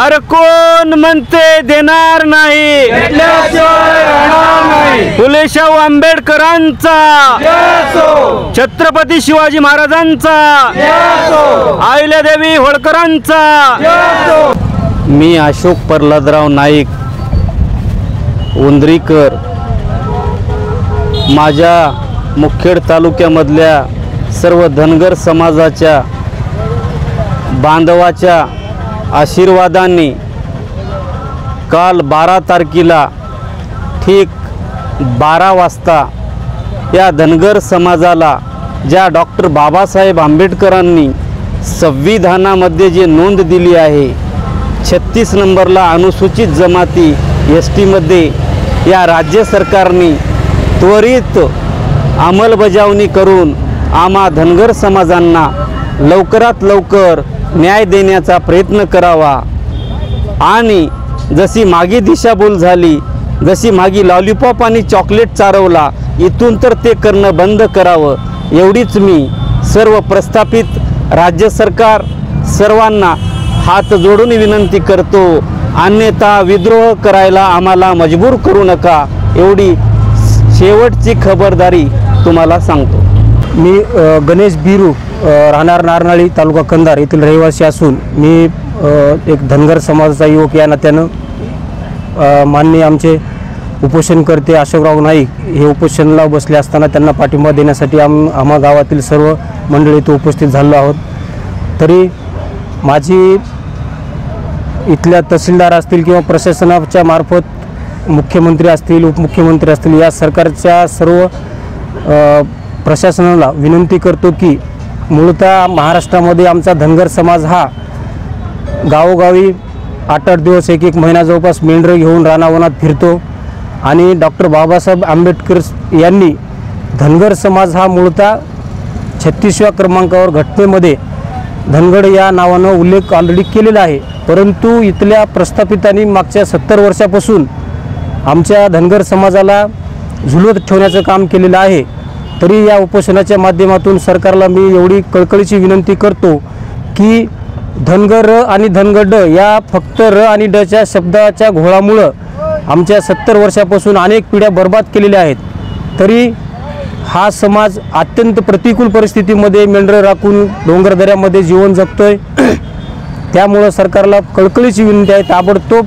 अरे कोण म्हणते देणार नाही, भेटल्याशिवाय राहणार नाही। फुलेशाहू आंबेडकरांचा, छत्रपती शिवाजी महाराजांचा, अहिल्यादेवी होळकरांचा। मी अशोक प्रल्हादराव नाईक उंद्रीकर, माझ्या मुखेड तालुक्यामधल्या सर्व धनगर समाजाच्या बांधवाच्या आशीर्वादाने काल 12 तारखेला ठीक 12 वाजता या धनगर समाजाला ज्या डॉक्टर बाबासाहेब आंबेडकरांनी संविधानामध्ये जे नोंद दिली आहे 36 नंबरला अनुसूचित जमाती STमध्ये या राज्य सरकारने त्वरित अंमलबजावणी करून आम्हा धनगर समाजांना लवकरात लवकर न्याय देण्याचा प्रयत्न करावा आणि जशी मागे दिशाभूल झाली, जशी मागे लॉलीपॉप आणि चॉकलेट चारवला, इथून तर ते करणं बंद करावं एवढीच मी सर्व प्रस्थापित राज्य सरकार सर्वांना हात जोडून विनंती करतो। अन्यथा विद्रोह करायला आम्हाला मजबूर करू नका एवढी शेवटची खबरदारी तुम्हाला सांगतो। मी गणेश बिरू, राहणार नारनाळी, तालुका कंधार येथील रहिवासी असून मी एक धनगर समाजाचा युवक या नात्यानं माननीय आमचे उपोषणकर्ते अशोकराव नाईक हे उपोषणाला बसले असताना त्यांना पाठिंबा देण्यासाठी आम्हा गावातील सर्व मंडळी इथे उपस्थित झालो आहोत। तरी माझी इथल्या तहसीलदार असतील किंवा प्रशासनाच्या मार्फत मुख्यमंत्री असतील, उपमुख्यमंत्री असतील, या सरकारच्या सर्व प्रशासनाला विनंती करतो की मूळतः महाराष्ट्रामध्ये आमचा धनगर समाज हा गावोगावी 8-8 दिवस, 1-1 महिना जवळपास मेंढरं घेऊन रानावनात फिरतो आणि डॉक्टर बाबासाहेब आंबेडकर यांनी धनगर समाज हा मूळतः 36व्या क्रमांकावर घटनेमध्ये धनगड या नावानं उल्लेख ऑलरेडी केलेला आहे। परंतु इथल्या प्रस्थापितांनी मागच्या 70 वर्षापासून आमच्या धनगर समाजाला झुलवत ठेवण्याचं काम केलेलं आहे। तरी या उपोषणाच्या माध्यमातून सरकारला मी एवढी कळकळीची विनंती करतो की धनगर आणि धनगड या फक्त र आणि डच्या शब्दाच्या घोळामुळं आमच्या 70 वर्षापासून अनेक पिढ्या बर्बाद केलेल्या आहेत। तरी हा समाज अत्यंत प्रतिकूल परिस्थितीमध्ये मेंढरं राखून डोंगरदऱ्यामध्ये जीवन जगतोय। त्यामुळं सरकारला कळकळीची विनंती आहे, ताबडतोब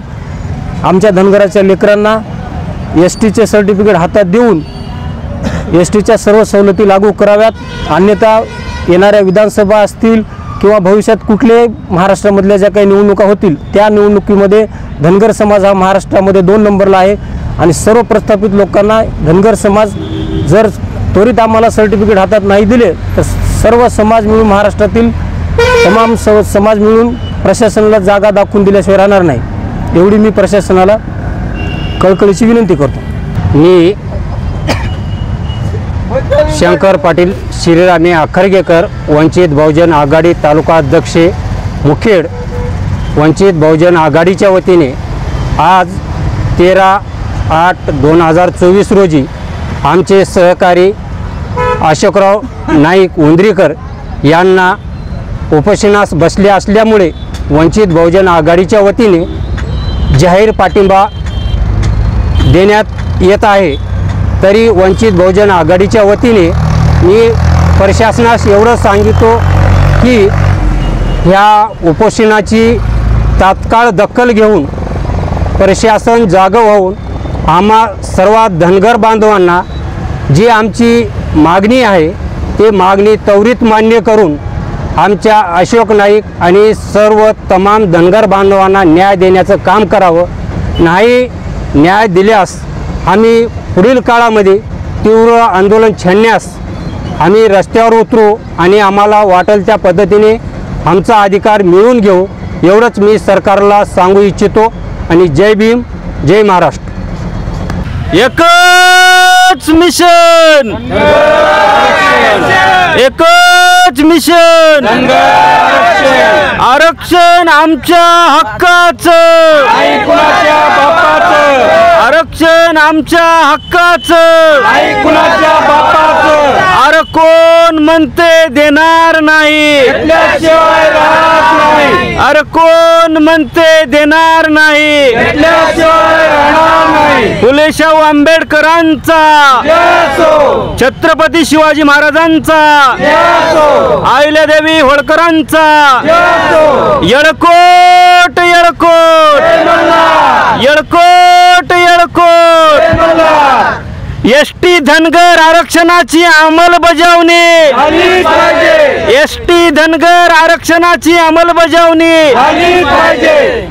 आमच्या धनगराच्या लेकरांना STचे सर्टिफिकेट हातात देऊन STच्या सर्व सवलती लागू कराव्यात। अन्यथा येणाऱ्या विधानसभा असतील किंवा भविष्यात कुठले महाराष्ट्रामधल्या ज्या काही निवडणुका होतील त्या निवडणुकीमध्ये धनगर समाज हा महाराष्ट्रामध्ये 2 नंबरला आहे आणि सर्व प्रस्थापित लोकांना धनगर समाज जर त्वरित आम्हाला सर्टिफिकेट हातात नाही दिले तर सर्व समाज मिळून, महाराष्ट्रातील तमाम समाज मिळून प्रशासनाला जागा दाखवून दिल्याशिवाय राहणार नाही एवढी मी प्रशासनाला कळकळीची विनंती करतो। मी शंकर पाटील श्रीरामे आखरगेकर, वंचित बहुजन आघाडी तालुका अध्यक्ष मुखेड, वंचित बहुजन आघाडीच्या वतीने आज 13/8/2024 रोजी आमचे सहकारी अशोकराव नाईक उंद्रीकर यांना उपोषणास बसले असल्यामुळे वंचित बहुजन आघाडीच्या वतीने जाहीर पाठिंबा देण्यात येत आहे। तरी वंचित बहुजन आघाडीच्या वतीने मी प्रशासनास एवढं सांगितो की ह्या उपोषणाची तात्काळ दखल घेऊन प्रशासन जागं होऊन आम्हा सर्व धनगर बांधवांना जी आमची मागणी आहे ते मागणी त्वरित मान्य करून आमच्या अशोक नाईक आणि सर्व तमाम धनगर बांधवांना न्याय देण्याचं काम करावं। नाही न्याय दिल्यास आम्ही पुढील काळामध्ये तीव्र आंदोलन छेडण्यास आम्ही रस्त्यावर उतरू आणि आम्हाला वाटेल त्या पद्धतीने आमचा अधिकार मिळवून घेऊ एवढंच मी सरकारला सांगू इच्छितो। आणि जय भीम, जय महाराष्ट्र। एकच मिशन, एकच मिशन, आरक्षण आमच्या हक्काचं, आई कुणाच्या बापाचं, आरक्षण आरक्षण आमच्या हक्काचं नाही कुणाच्या बापाचं. अरे कोण म्हणते देणार नाही, घेतल्याशिवाय राहत नाही. अरे कोण म्हणते देणार नाही. घेतल्याशिवाय राहणार नाही. फुले शाहू आंबेडकरांचा, जय असो. छत्रपती शिवाजी महाराजांचा, जय असो. अहिल्यादेवी होळकरांचा, जय असो. येळकोट येळकोट जय मल्हार. येळकोट येळकोट. जय मल्हार. एसटी धनगर आरक्षणाची अंमलबजावणी, झालीच पाहिजे. एसटी धनगर आरक्षणाची अंमलबजावणी, झालीच पाहिजे.